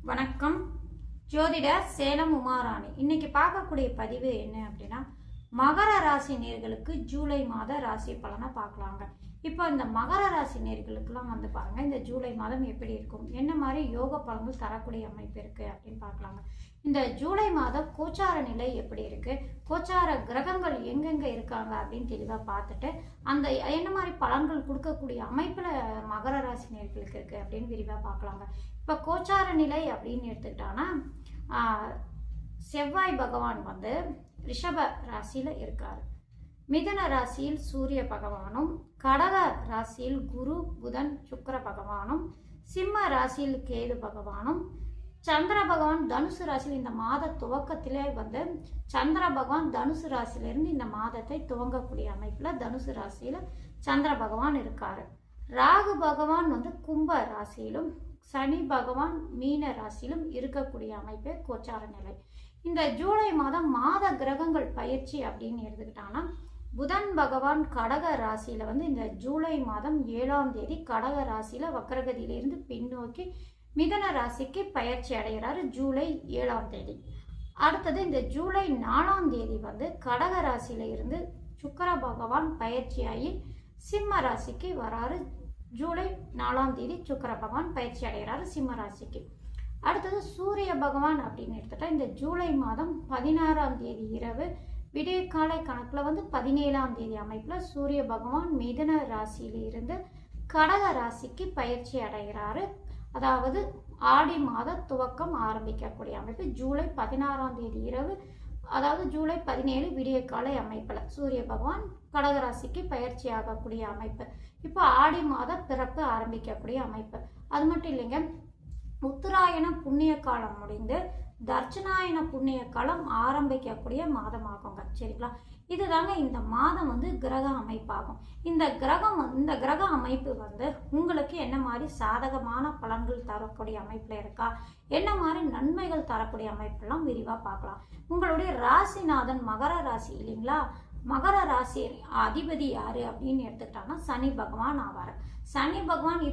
வணக்கம். ஜோதிடர் சேலம் உமாராணி. இன்னைக்கு பார்க்கக்கூடிய பதிவு என்ன அப்படின்னா, மகர ராசி நேர்களுக்கு ஜூலை மாத ராசி பலனை பார்க்கலாங்க. இப்போ இந்த மகர ராசி நேர்களுக்கெல்லாம் வந்து பாருங்க, இந்த ஜூலை மாதம் எப்படி இருக்கும், என்ன மாதிரி யோக பலன்கள் தரக்கூடிய அமைப்பு இருக்கு அப்படின்னு பார்க்கலாங்க. இந்த ஜூலை மாதம் கோச்சார நிலை எப்படி இருக்கு, கோச்சார கிரகங்கள் எங்கெங்க இருக்காங்க அப்படின்னு தெளிவாக பார்த்துட்டு அந்த என்ன மாதிரி பலன்கள் கொடுக்கக்கூடிய அமைப்புல மகர ராசி நேர்களுக்கு இருக்கு அப்படின்னு விரிவாக பார்க்கலாங்க. இப்போ கோச்சார நிலை அப்படின்னு எடுத்துக்கிட்டாங்கன்னா, செவ்வாய் பகவான் வந்து ரிஷப ராசியில இருக்காரு. மிதுன ராசியில் சூரிய பகவானும், கடக ராசியில் குரு புதன் சுக்கிர பகவானும், சிம்ம ராசியில் கேது பகவானும், சந்திர பகவான் தனுசு ராசியில் இந்த மாத துவக்கத்திலே வந்து சந்திர பகவான் தனுசு ராசியிலிருந்து இந்த மாதத்தை துவங்கக்கூடிய அமைப்புல தனுசு ராசியில சந்திர பகவான் இருக்காரு. ராகு பகவான் வந்து கும்ப ராசியிலும், சனி பகவான் மீன ராசியிலும் இருக்கக்கூடிய அமைப்பே கோச்சார நிலை. இந்த ஜூலை மாதம் மாத கிரகங்கள் பயிற்சி அப்படின்னு எடுத்துக்கிட்டாங்கன்னா, புதன் பகவான் கடக ராசியில வந்து இந்த ஜூலை மாதம் 7ஆம் தேதி கடக ராசியில வக்ரகதியிலிருந்து பின்னோக்கி மிதன ராசிக்கு பயிற்சி அடைகிறாரு ஜூலை 7ஆம் தேதி. அடுத்தது இந்த ஜூலை 4ஆம் தேதி வந்து கடக ராசியில இருந்து சுக்கிர பகவான் பயிற்சியாகி சிம்ம ராசிக்கு வராரு. ஜூலை 4ஆம் தேதி சுக்கிர பகவான் பயிற்சி அடைகிறாரு சிம்ம ராசிக்கு. அடுத்தது சூரிய பகவான் அப்படின்னு எடுத்துட்டா, இந்த ஜூலை மாதம் 16ஆம் தேதி இரவு விடிய காலை கணக்குல வந்து 17ஆம் தேதி அமைப்புல சூரிய பகவான் மிதுன ராசியில இருந்து கடக ராசிக்கு பயிற்சி அடைகிறாரு. அதாவது ஆடி மாத துவக்கம் ஆரம்பிக்கக்கூடிய அமைப்பு ஜூலை 16ஆம் தேதி இரவு, அதாவது ஜூலை 17 விடிய காலை அமைப்புல சூரிய பகவான் கடகராசிக்கு பயிற்சி ஆகக்கூடிய அமைப்பு. இப்போ ஆடி மாத பிறப்பு ஆரம்பிக்கக்கூடிய அமைப்பு. அது மட்டும் இல்லைங்க, உத்தராயண புண்ணிய காலம் முடிந்து தட்சிணாயன புண்ணிய காலம் ஆரம்பிக்கக்கூடிய மாதமாகுங்க. சரிங்களா? இதுதாங்க இந்த மாதம் வந்து கிரக அமைப்பாகும். இந்த கிரக அமைப்பு வந்து உங்களுக்கு என்ன மாதிரி சாதகமான பலன்கள் தரக்கூடிய அமைப்புல இருக்கா, என்ன மாதிரி நன்மைகள் தரக்கூடிய அமைப்பெல்லாம் விரிவா பார்க்கலாம். உங்களுடைய ராசிநாதன் மகர ராசி இல்லைங்களா? மகர ராசி அதிபதி யாரு அப்படின்னு எடுத்துக்கிட்டாங்கன்னா சனி பகவான் ஆவார். சனி பகவான்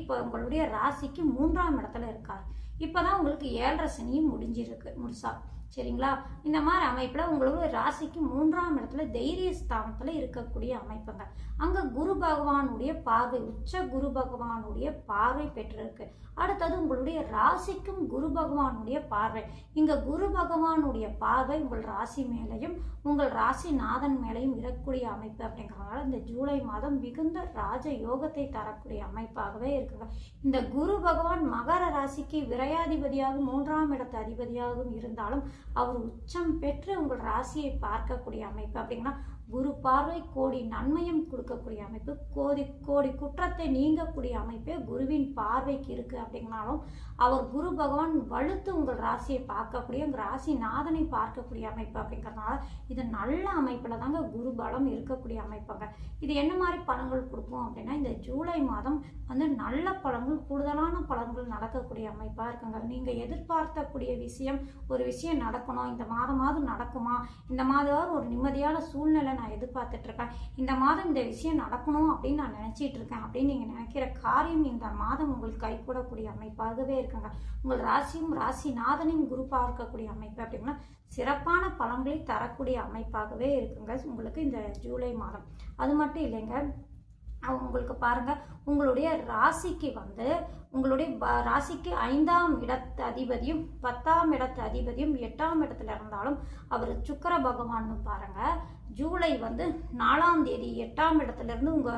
இப்போ உங்களுடைய ராசிக்கு 3ஆம் இடத்துல இருக்காரு. இப்பதான் உங்களுக்கு 7.5 சனியும் முடிஞ்சா. சரிங்களா? இந்த மாதிரி அமைப்புல உங்களுடைய ராசிக்கு 3ஆம் இடத்துல தைரிய ஸ்தானத்துல இருக்கக்கூடிய அமைப்புங்க. அங்க குரு பகவானுடைய பார்வை, உச்ச குரு பகவானுடைய பார்வை பெற்றிருக்கு. அடுத்தது உங்களுடைய ராசிக்கும் குரு பகவானுடைய பார்வை. இங்க குரு பகவானுடைய பார்வை உங்கள் ராசி மேலையும் உங்கள் ராசி நாதன் மேலையும் இருக்கக்கூடிய அமைப்பு அப்படிங்கிறதுனால இந்த ஜூலை மாதம் மிகுந்த ராஜ யோகத்தை தரக்கூடிய அமைப்பாகவே இருக்குங்க. இந்த குரு பகவான் மகர ராசிக்கு விரையாதிபதியாகவும் 3ஆம் இடத்து அதிபதியாகவும் இருந்தாலும் அவர் உச்சம் பெற்று உங்கள் ராசியை பார்க்கக்கூடிய அமைப்பு அப்படிங்கன்னா குரு பார்வை கோடி நன்மையும் கொடுக்கக்கூடிய அமைப்பு, கோடி குற்றத்தை நீங்கக்கூடிய அமைப்பே குருவின் பார்வைக்கு இருக்கு. அப்படிங்கனாலும் அவர் குரு பகவான் வலுத்து உங்கள் ராசியை பார்க்கக்கூடிய உங்கள் ராசி நாதனை பார்க்கக்கூடிய அமைப்பு அப்படிங்கிறதுனால இது நல்ல அமைப்புல தாங்க குரு பலம் இருக்கக்கூடிய அமைப்பாங்க. இது என்ன மாதிரி பலன்கள் கொடுக்கும் அப்படின்னா, இந்த ஜூலை மாதம் வந்து நல்ல பலன்கள், கூடுதலான பலன்கள் நடக்கக்கூடிய அமைப்பா இருக்குங்க. நீங்க எதிர்பார்க்கக்கூடிய ஒரு விஷயம் நடக்கணும், இந்த மாதம் நடக்குமா, இந்த மாதம் ஒரு நிம்மதியான சூழ்நிலை நான் எதிர்பார்த்துட்டு இருக்கேன், இந்த மாதம் இந்த விஷயம் நடக்கணும் அப்படின்னு நான் நினைச்சிட்டு இருக்கேன் அப்படின்னு நீங்க நினைக்கிற காரியம் இந்த மாதம் உங்களுக்கு கைகூடக்கூடிய அமைப்பாகவே இருக்குங்க. உங்கள் ராசியும் ராசி நாதனையும் குரு பார்க்கக்கூடிய அமைப்பு அப்படின்னா சிறப்பான பலன்களை தரக்கூடிய அமைப்பாகவே இருக்குங்க உங்களுக்கு இந்த ஜூலை மாதம். அது மட்டும் இல்லைங்க, உங்களுக்கு பாருங்க, உங்களுடைய ராசிக்கு வந்து உங்களுடைய ராசிக்கு 5ஆம் இடத்து அதிபதியும் 10ஆம் இடத்து அதிபதியும் 8ஆம் இடத்துல இருந்தாலும் அவர் சுக்கிர பகவான் பாருங்க ஜூலை வந்து 4ஆம் தேதி 8ஆம் இடத்துல இருந்து உங்க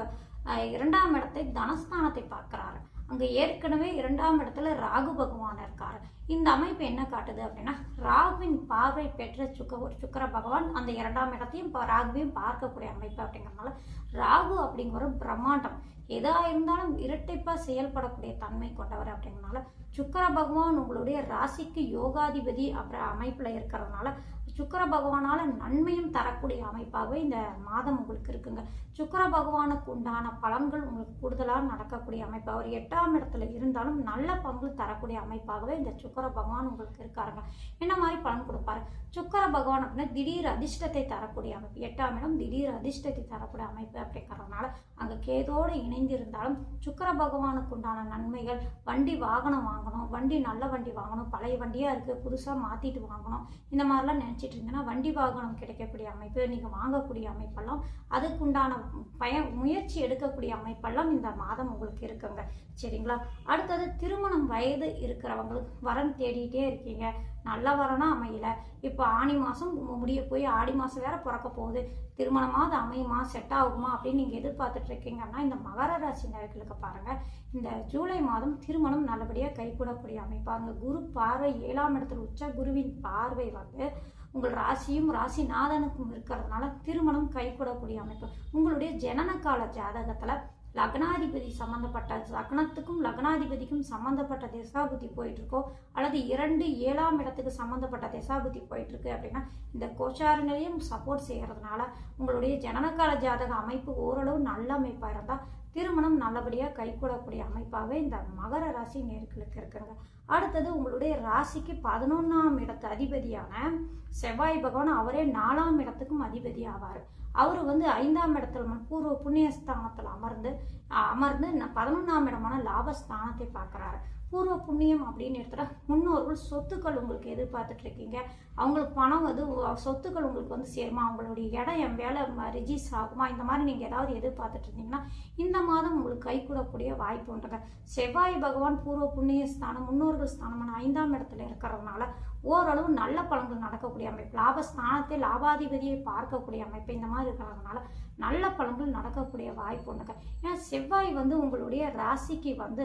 2ஆம் இடத்தை தனஸ்தானத்தை பார்க்கிறாரு. அங்க ஏற்கனவே 2ஆம் இடத்துல ராகு பகவான் இருக்காரு. இந்த அமைப்பு என்ன காட்டுது அப்படின்னா, ராகுவின் பார்வை பெற்ற சுக்கிர பகவான் அந்த 2ஆம் இடத்தையும் ராகுவையும் பார்க்கக்கூடிய அமைப்பு அப்படிங்கிறதுனால ராகு அப்படிங்கிற பிரம்மாண்டம் எதா இருந்தாலும் இரட்டைப்பா செயல்படக்கூடிய தன்மை கொண்டவர் அப்படிங்கிறதுனால சுக்கிர பகவான் உங்களுடைய ராசிக்கு யோகாதிபதி அப்படின்ற அமைப்புல இருக்கிறதுனால சுக்கிர பகவானால் நன்மையும் தரக்கூடிய அமைப்பாகவே இந்த மாதம் உங்களுக்கு இருக்குங்க. சுக்கிர பகவானுக்கு உண்டான பலன்கள் உங்களுக்கு கூடுதலாக நடக்கக்கூடிய அமைப்பு. அவர் 8ஆம் இடத்துல இருந்தாலும் நல்ல பலன்கள் தரக்கூடிய அமைப்பாகவே இந்த சுக்கிர பகவான் உங்களுக்கு இருக்காருங்க. என்ன மாதிரி பலன் கொடுப்பாரு? சுக்கிர பகவான் அப்படின்னா திடீர் அதிர்ஷ்டத்தை தரக்கூடிய அமைப்பு. 8ஆம் இடம் திடீர் அதிர்ஷ்டத்தை தரக்கூடிய அமைப்பு அப்படிங்கிறதுனால அங்கே கேதோடு இணைந்து இருந்தாலும் சுக்கிர பகவானுக்கு உண்டான நன்மைகள், வண்டி வாகனம் வாங்கணும், வண்டி நல்ல வண்டி வாங்கணும், பழைய வண்டியாக இருக்குது புதுசாக மாற்றிட்டு வாங்கணும், இந்த மாதிரிலாம் நினச்சிட்டு இருந்தீங்கன்னா வண்டி வாகனம் கிடைக்கக்கூடிய அமைப்பு, நீங்கள் வாங்கக்கூடிய அமைப்பெல்லாம் அதுக்குண்டான முயற்சி எடுக்கக்கூடிய அமைப்பெல்லாம் இந்த மாதம் உங்களுக்கு இருக்குங்க. சரிங்களா? அடுத்தது திருமணம் வயது இருக்கிறவங்களுக்கு வரன் தேடிட்டே இருக்கீங்க, நல்ல வரனா அமையல, இப்போ ஆனி மாதம் முடிய போய் ஆடி மாதம் வேற பிறக்க போகுது, திருமணமாவது அமையுமா, செட் ஆகுமா அப்படின்னு நீங்கள் எதிர்பார்த்துட்டு இருக்கீங்கன்னா இந்த மகர ராசி நேயர்களுக்கு பாருங்கள், இந்த ஜூலை மாதம் திருமணம் நல்லபடியாக கைகூடக்கூடிய அமைப்பாங்க. குரு பார்வை 7ஆம் இடத்துல உச்ச குருவின் பார்வை வந்து உங்கள் ராசியும் ராசிநாதனுக்கும் இருக்கிறதுனால திருமணம் கைகூடக்கூடிய அமைப்பு. உங்களுடைய ஜனனகால ஜாதகத்தில் லக்னாதிபதி சம்பந்தப்பட்ட லக்னத்துக்கும் லக்னாதிபதிக்கும் சம்பந்தப்பட்ட திசாபுத்தி போயிட்டு இருக்கோ, அல்லது 2 7ஆம் இடத்துக்கு சம்பந்தப்பட்ட திசாபுத்தி போயிட்டு இருக்கு அப்படின்னா இந்த கோச்சார நிலையம் சப்போர்ட் செய்யறதுனால உங்களுடைய ஜனனகால ஜாதக அமைப்பு ஓரளவு நல்ல அமைப்பாக இருந்தால் திருமணம் நல்லபடியாக கைகூடக்கூடிய அமைப்பாகவே இந்த மகர ராசி நேயர்களுக்கு இருக்குங்க. அடுத்தது உங்களுடைய ராசிக்கு 11ஆம் இடத்து அதிபதியான செவ்வாய் பகவான் அவரே 4ஆம் இடத்துக்கும் அதிபதி ஆவார். அவர் வந்து 5ஆம் இடத்துல பூர்வ புண்ணியஸ்தானத்தில் அமர்ந்து 11ஆம் இடமான லாபஸ்தானத்தை பார்க்குறாரு. பூர்வ புண்ணியம் அப்படின்னு எடுத்துட்டா முன்னோர்கள் சொத்துக்கள் உங்களுக்கு எதிர்பார்த்துட்டு இருக்கீங்க, அவங்களுக்கு பணம் வந்து சொத்துக்கள் உங்களுக்கு வந்து சேருமா, அவங்களுடைய இடம் என் வேலை ரிஜிஸ் ஆகுமா, இந்த மாதிரி நீங்கள் ஏதாவது எதிர்பார்த்துட்டு இருந்தீங்கன்னா இந்த மாதம் உங்களுக்கு கைகூடக்கூடிய வாய்ப்பு உண்டுங்க. செவ்வாய் பகவான் பூர்வ புண்ணிய ஸ்தானம் முன்னோர்கள் ஸ்தானமான 5ஆம் இடத்துல இருக்கிறதுனால ஓரளவு நல்ல பலன்கள் நடக்கக்கூடிய அமைப்பு, லாபஸ்தானத்தை லாபாதிபதியை பார்க்கக்கூடிய அமைப்பு, இந்த மாதிரி இருக்கிறதுனால நல்ல பலன்கள் நடக்கக்கூடிய வாய்ப்பு உண்டுங்க. ஏன்னா செவ்வாய் வந்து உங்களுடைய ராசிக்கு வந்து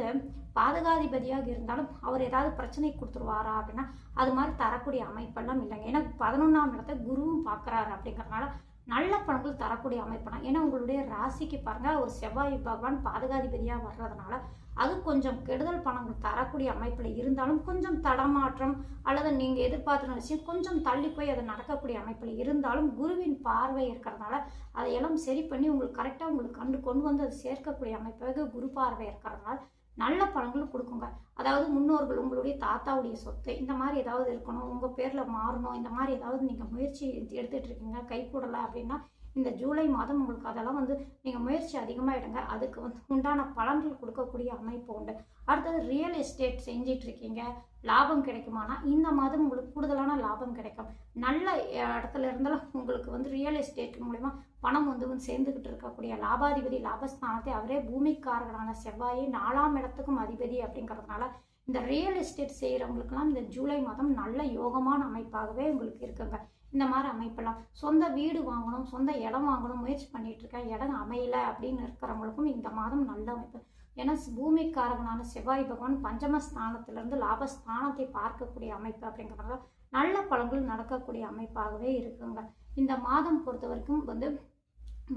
பாதகாதிபதியாக இருந்தாலும் அவர் ஏதாவது பிரச்சனை கொடுத்துருவாரா அப்படின்னா அது மாதிரி தரக்கூடிய அமைப்பெல்லாம் இல்லைங்க. ஏன்னா 11ஆம் இடத்தை குருவும் பார்க்குறாரு அப்படிங்கிறதுனால நல்ல பலன்கள் தரக்கூடிய அமைப்புனா. ஏன்னா உங்களுடைய ராசிக்கு பாருங்க ஒரு செவ்வாய் பகவான் பாதகாதிபதியாக வர்றதுனால அது கொஞ்சம் கெடுதல் பலன்கள் தரக்கூடிய அமைப்பில் இருந்தாலும் கொஞ்சம் தடமாற்றம் அல்லது நீங்கள் எதிர்பார்த்த விஷயம் கொஞ்சம் தள்ளி போய் அது நடக்கக்கூடிய அமைப்பில் இருந்தாலும் குருவின் பார்வை இருக்கிறதுனால அதையெல்லாம் சரி பண்ணி உங்களுக்கு கரெக்டாக உங்களுக்கு கொண்டு வந்து அது சேர்க்கக்கூடிய அமைப்பாக குரு பார்வை இருக்கிறதுனால நல்ல பலன்கள் கொடுக்குங்க. அதாவது முன்னோர்கள் உங்களுடைய தாத்தாவுடைய சொத்து இந்த மாதிரி ஏதாவது இருக்கணும், உங்கள் பேரில் மாறணும், இந்த மாதிரி ஏதாவது நீங்கள் முயற்சி எடுத்துகிட்டு இருக்கீங்க கைகூடலை அப்படின்னா இந்த ஜூலை மாதம் உங்களுக்கு அதெல்லாம் வந்து நீங்கள் முயற்சி அதிகமாக எடுங்க, அதுக்கு வந்து உண்டான பலன்கள் கொடுக்கக்கூடிய அமைப்பு உண்டு. அடுத்தது ரியல் எஸ்டேட் செஞ்சிட்டு இருக்கீங்க, லாபம் கிடைக்குமானா இந்த மாதம் உங்களுக்கு கூடுதலான லாபம் கிடைக்கும். நல்ல இடத்துல இருந்தாலும் உங்களுக்கு வந்து ரியல் எஸ்டேட் மூலமா பணம் வந்து சேர்ந்துக்கிட்டு இருக்கக்கூடிய லாபாதிபதி லாபஸ்தானத்தை அவரே பூமிக்காரர்களான செவ்வாயை 4ஆம் இடத்துக்கும் அதிபதி அப்படிங்கிறதுனால இந்த ரியல் எஸ்டேட் செய்கிறவங்களுக்கெல்லாம் இந்த ஜூலை மாதம் நல்ல யோகமான அமைப்பாகவே உங்களுக்கு இருக்குங்க. இந்த மாதிரி அமைப்பெல்லாம் சொந்த வீடு வாங்கணும், சொந்த இடம் வாங்கணும் முயற்சி பண்ணிட்டு இருக்கேன், இடம் அமையல அப்படின்னு இருக்கிறவங்களுக்கும் இந்த மாதம் நல்ல அமைப்பு. ஏன்னா பூமிக்காரகனான செவ்வாய் பகவான் பஞ்சமஸ்தானத்திலிருந்து லாபஸ்தானத்தை பார்க்கக்கூடிய அமைப்பு அப்படிங்கிறதுனால நல்ல பலன்கள் நடக்கக்கூடிய அமைப்பாகவே இருக்குங்க. இந்த மாதம் பொறுத்த வரைக்கும் வந்து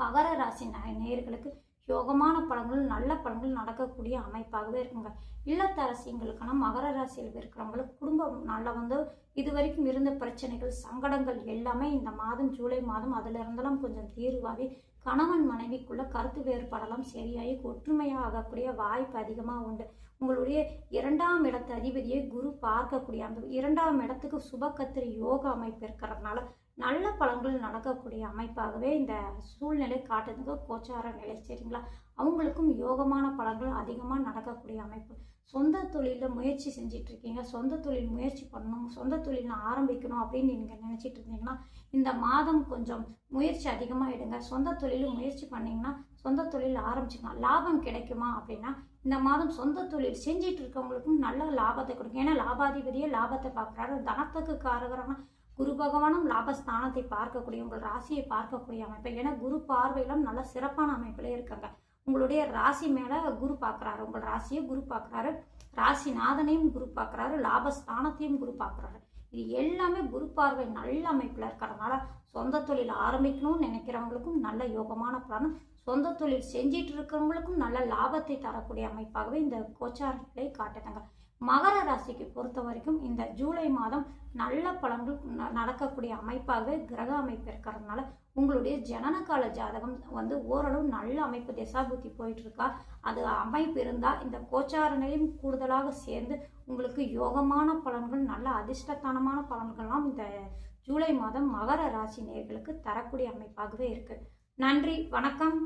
மகர ராசி நேயர்களுக்கு யோகமான பலன்கள் நல்ல பலன்கள் நடக்கக்கூடிய அமைப்பாகவே இருக்குங்க. இல்லத்தரசிங்களுக்கான மகர ராசியில் இருக்கிறவங்களுக்கு குடும்பம் நல்லா வந்து இது வரைக்கும் இருந்த பிரச்சனைகள் சங்கடங்கள் எல்லாமே இந்த மாதம் ஜூலை மாதம் அதுல இருந்தெல்லாம் கொஞ்சம் தீர்வாகி கணவன் மனைவிக்குள்ள கருத்து வேறுபாடெல்லாம் சரியாகி ஒற்றுமையாக ஆகக்கூடிய வாய்ப்பு அதிகமாக உண்டு. உங்களுடைய 2ஆம் இடத்து அதிபதியை குரு பார்க்கக்கூடிய அந்த 2ஆம் இடத்துக்கு சுபக்கத்திரி யோக அமைப்பு இருக்கிறதுனால நல்ல பலன்கள் நடக்கக்கூடிய அமைப்பாகவே இந்த சூழ்நிலை காட்டுதுங்க கோச்சார நிலை. சரிங்களா? அவங்களுக்கும் யோகமான பலன்கள் அதிகமாக நடக்கக்கூடிய அமைப்பு. சொந்த தொழிலில் முயற்சி செஞ்சிட்டு இருக்கீங்க, சொந்த தொழில் முயற்சி பண்ணணும், சொந்த தொழில் ஆரம்பிக்கணும் அப்படின்னு நீங்கள் நினச்சிட்டு இருந்தீங்கன்னா இந்த மாதம் கொஞ்சம் முயற்சி அதிகமாக எடுங்க. சொந்த தொழில் முயற்சி பண்ணிங்கன்னா சொந்த தொழில் ஆரம்பிச்சுக்கலாம். லாபம் கிடைக்குமா அப்படின்னா இந்த மாதம் சொந்த தொழில் செஞ்சிட்டு இருக்கவங்களுக்கும் நல்ல லாபத்தை கொடுக்கும். ஏன்னா லாபாதிபதியே லாபத்தை பார்க்குறாரு. தனத்துக்கு காரகரான குரு பகவானும் லாபஸ்தானத்தை பார்க்கக்கூடிய உங்கள் ராசியை பார்க்கக்கூடிய அமைப்பு. ஏன்னா குரு பார்வையிலும் நல்ல சிறப்பான அமைப்பிலே இருக்காங்க. உங்களுடைய ராசி மேலே குரு பார்க்குறாரு, உங்கள் ராசியை குரு பார்க்குறாரு, ராசிநாதனையும் குரு பார்க்குறாரு, லாபஸ்தானத்தையும் குரு பார்க்குறாரு. இது எல்லாமே குரு பார்வை நல்ல அமைப்பில் இருக்கிறதுனால சொந்த தொழில் ஆரம்பிக்கணும்னு நினைக்கிறவங்களுக்கும் நல்ல யோகமான பலனும், சொந்த தொழில் செஞ்சிட்டு இருக்கிறவங்களுக்கும் நல்ல லாபத்தை தரக்கூடிய அமைப்பாகவே இந்த கோச்சாரத்தை காட்டுதுங்க. மகர ராசிக்கு பொறுத்த வரைக்கும் இந்த ஜூலை மாதம் நல்ல பலன்கள் நடக்கக்கூடிய அமைப்பாகவே கிரக அமைப்பு இருக்கிறதுனால உங்களுடைய ஜனனகால ஜாதகம் ஓரளவு நல்ல அமைப்பு திசாபுத்தி போயிட்டு இருக்கா. அது அமைப்பு இருந்தால் இந்த கோச்சாரனையும் கூடுதலாக சேர்ந்து உங்களுக்கு யோகமான பலன்கள், நல்ல அதிர்ஷ்டத்தனமான பலன்கள்லாம் இந்த ஜூலை மாதம் மகர ராசி நேயர்களுக்கு தரக்கூடிய அமைப்பாகவே இருக்கு. நன்றி, வணக்கம்.